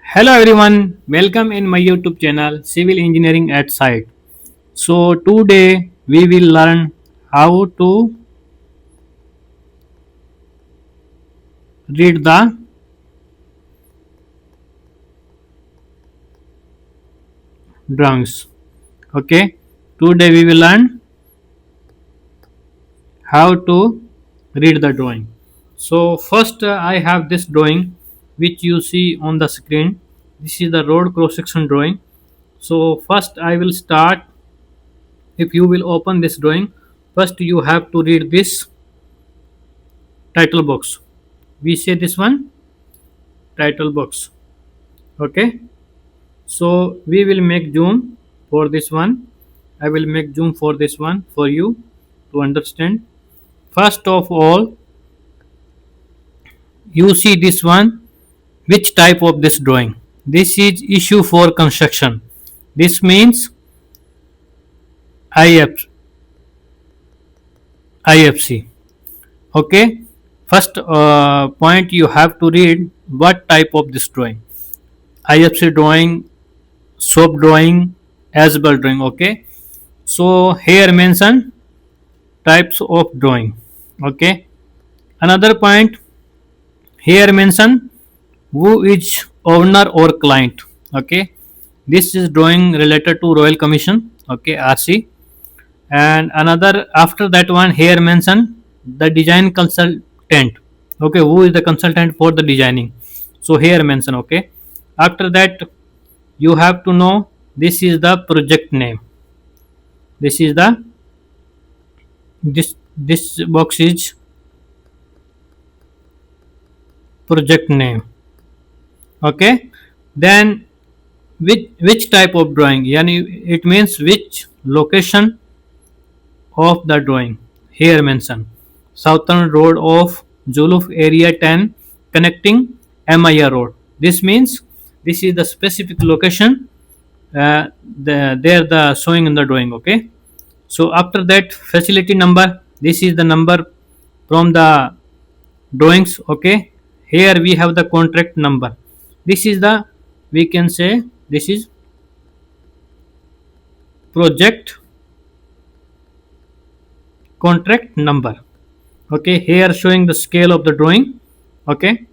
Hello everyone, welcome in my YouTube channel Civil Engineering at Site. So today we will learn how to read the drawings. Okay, today we will learn how to read the drawing. So first I have this drawing which you see on the screen. This is the road cross section drawing. So first I will start. If you will open this drawing, first you have to read this title box. We say this one title box. Okay, so we will make zoom for this one. I will make zoom for this one for you to understand. First of all, you see this one. Which type of this drawing? This is issue for construction. This means IF, IFC. Okay, first point you have to read what type of this drawing. IFC drawing, soap drawing, as well drawing. Okay, so here mention types of drawing. Okay, another point here mention who is owner or client. Okay, this is drawing related to Royal Commission. Okay, RC. And another after that one here mention the design consultant. Okay, who is the consultant for the designing? So here mention. Okay, after that you have to know this is the project name. This is the this box is project name. Okay, then which type of drawing, yani it means which location of the drawing. Here mention southern road of Juluf area 10 connecting MIR road. This means this is the specific location, there the showing in the drawing. Okay, so after that facility number, this is the number from the drawings. Okay, here we have the contract number. This is the, we can say this is project contract number. Okay, here showing the scale of the drawing. Okay,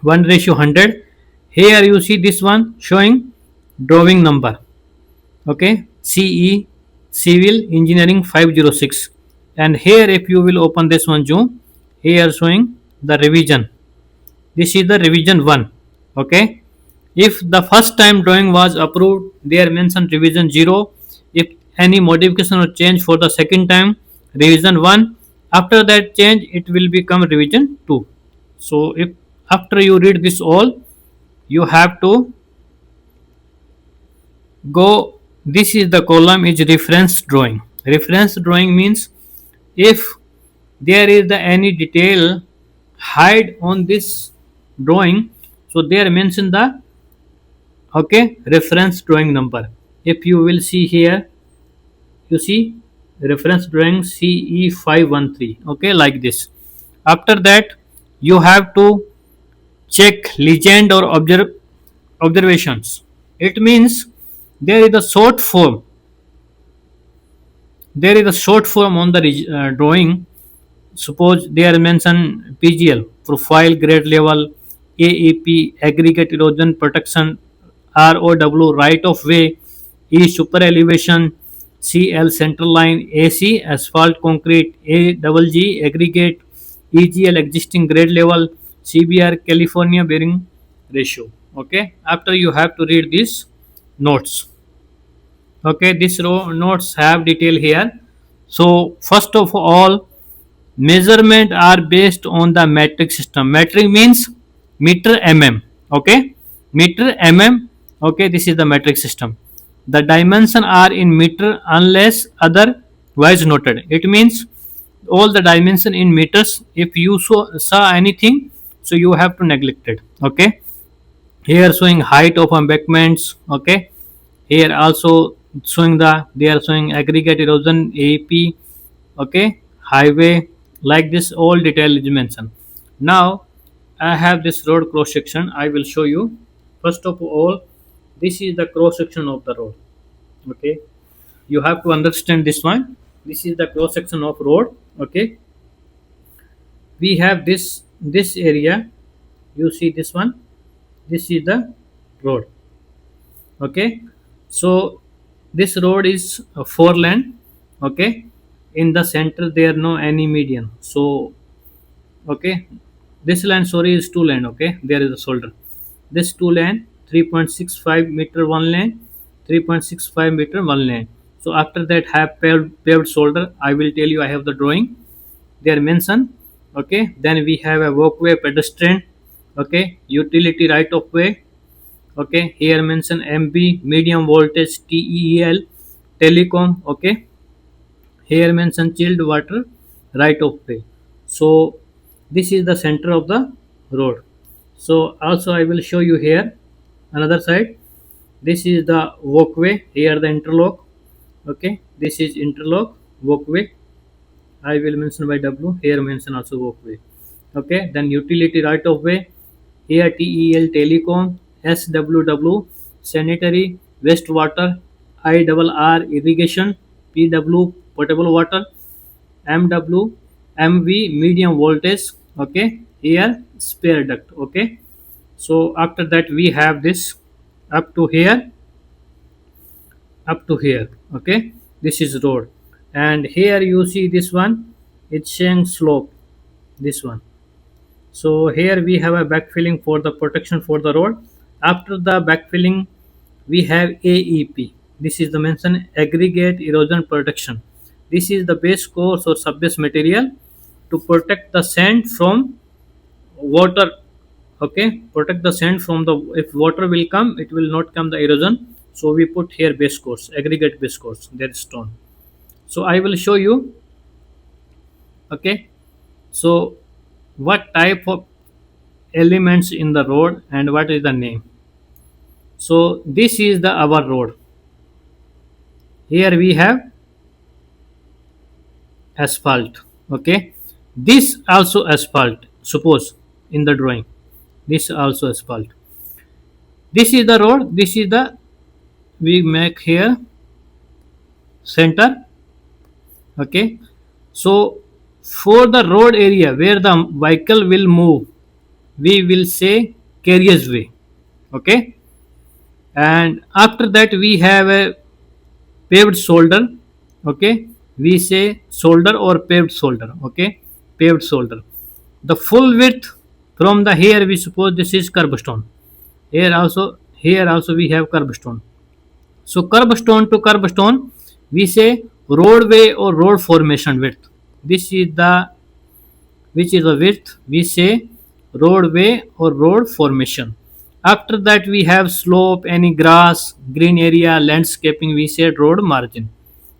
1:100. Here you see this one showing drawing number. Okay, CE civil engineering 506. And here if you will open this one zoom, here showing the revision. This is the revision 1. Okay, if the first time drawing was approved, there mentioned revision 0. If any modification or change for the second time, revision 1. After that change, it will become revision 2. So if after you read this all, you have to go. This is the column is reference drawing. Reference drawing means if there is the any detail hide on this drawing, so there mention the, okay, reference drawing number. If you will see here, you see reference drawing CE513. Okay, like this. After that you have to check legend or observations. It means there is a short form, there is a short form on the drawing. Suppose they are mentioned PGL, profile grade level, AEP, aggregate erosion protection, ROW, right of way, E, super elevation, CL, central line, AC, asphalt concrete, AGG, aggregate, EGL, existing grade level, CBR, California bearing ratio. Okay, after you have to read these notes. Okay, these notes have detail here. So first of all, measurement are based on the metric system. Metric means meter mm. Okay, meter mm. Okay, this is the metric system. The dimension are in meter unless otherwise noted. It means all the dimension in meters. If you saw anything, so you have to neglect it. Okay, here showing height of embankments. Okay, here also showing the, they are showing aggregate erosion, AEP. Okay, highway, like this all detail is mentioned. Now I have this road cross section, I will show you. first of all, this is the cross section of the road. Okay, you have to understand this one. This is the cross section of road. Okay, we have this area. You see this one. This is the road. Okay, so this road is a four lane. Okay, in the center there no any median. So okay, this lane, sorry, is two lane. Okay, there is a shoulder. This two lane, 3.65 meter one lane, 3.65 meter one lane. So after that have paved shoulder. I will tell you, I have the drawing there mentioned. Okay, then we have a walkway, pedestrian. Okay, utility right of way. Okay, here mention MB, medium voltage, TEL, telecom. Okay, here mention chilled water right of way. So this is the center of the road. So also I will show you here another side. This is the walkway, here the interlock. Okay, this is interlock walkway. I will mention by W, here mention also walkway. Okay, then utility right of way, here TEL, telecom, SWW sanitary, wastewater, IRR irrigation, PW potable water, MW MV medium voltage. Okay, here spare duct. Okay, so after that we have this up to here, up to here. Okay, this is road, and here you see this one, it's saying slope, this one. So here we have a backfilling for the protection for the road. After the backfilling, we have AEP. This is the mention aggregate erosion protection. This is the base course or subbase material to protect the sand from water. Okay, protect the sand from the, if water will come, it will not come the erosion. So we put here base course, aggregate base course, there is stone. So I will show you. Okay, so what type of elements in the road and what is the name. So this is the our road. Here we have asphalt. Okay, this also asphalt, suppose in the drawing, this also asphalt. This is the road, this is the, we make here center. Okay, so for the road area where the vehicle will move, we will say carriageway. Okay, and after that we have a paved shoulder. Okay, we say shoulder or paved shoulder. Okay, paved shoulder. The full width from the, here we suppose this is curbstone. Here also we have curbstone. So curbstone to curbstone, we say roadway or road formation width. This is the, which is the width, we say roadway or road formation. After that we have slope, any grass, green area, landscaping, we say road margin.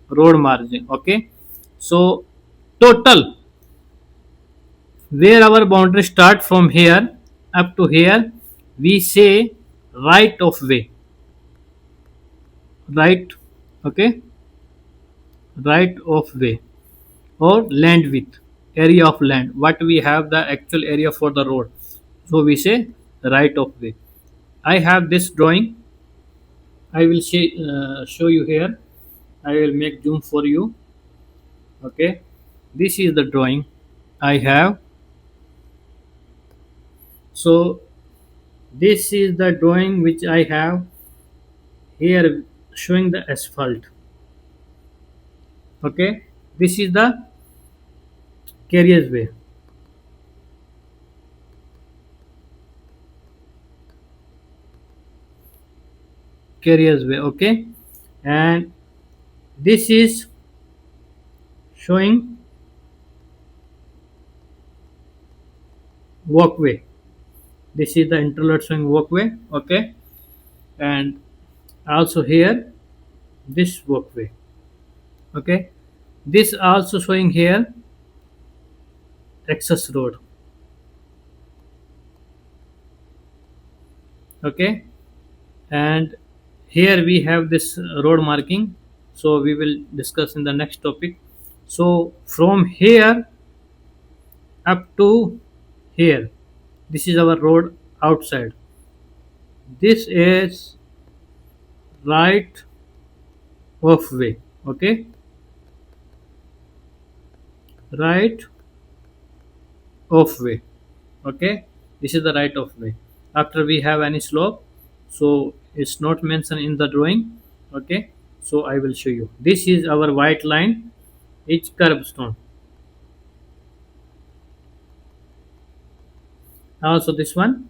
Road margin. Okay, so total, where our boundary start from here up to here, we say right of way. Right. Okay, right of way or land width, area of land, what we have the actual area for the road. So we say right of way. I have this drawing, I will show you here. I will make zoom for you. Okay, this is the drawing I have. So this is the drawing which I have here, showing the asphalt. Okay, this is the carriageway. Carriageway. Okay, and this is showing walkway. This is the interlude showing walkway. Okay, and also here this walkway. Okay, this also showing here access road. Okay, and here we have this road marking. So we will discuss in the next topic. So from here up to here, this is our road outside. This is right of way. Okay, right of way. Okay, this is the right of way. After we have any slope, so it's not mentioned in the drawing. Okay, so I will show you. This is our white line. It's curb stone. Also this one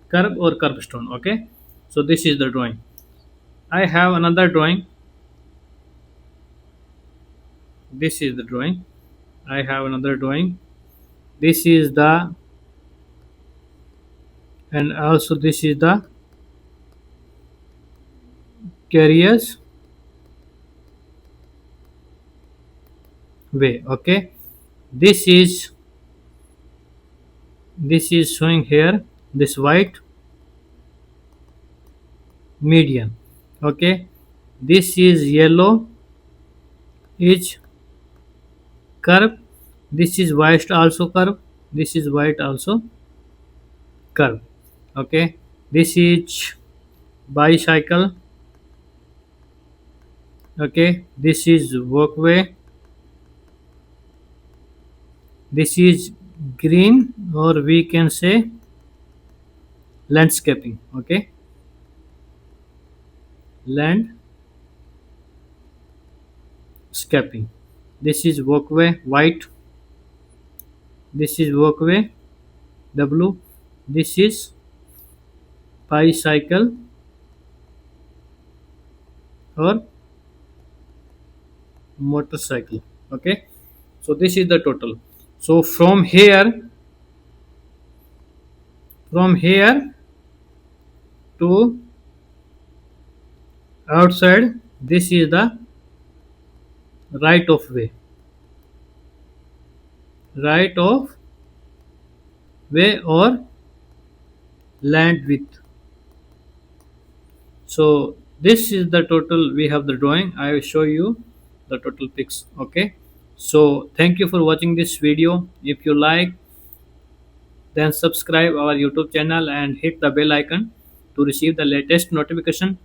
curb or curb stone. Okay, so this is the drawing. I have another drawing. This is the drawing. I have another drawing. This is the, and also this is the carriers way. Okay, this is, this is showing here, this white median. Okay, this is yellow is curve, this is white also curve, this is white also curve. Okay, this is bicycle. Okay, this is walkway, this is green, or we can say landscaping. Okay, landscaping. This is walkway white, this is walkway W, this is bicycle or motorcycle. Okay, so this is the total. So from here to outside, this is the right of way, right of way or land width. So this is the total. We have the drawing. I will show you the total pics. Okay, so thank you for watching this video. If you like, then subscribe our YouTube channel and hit the bell icon to receive the latest notification.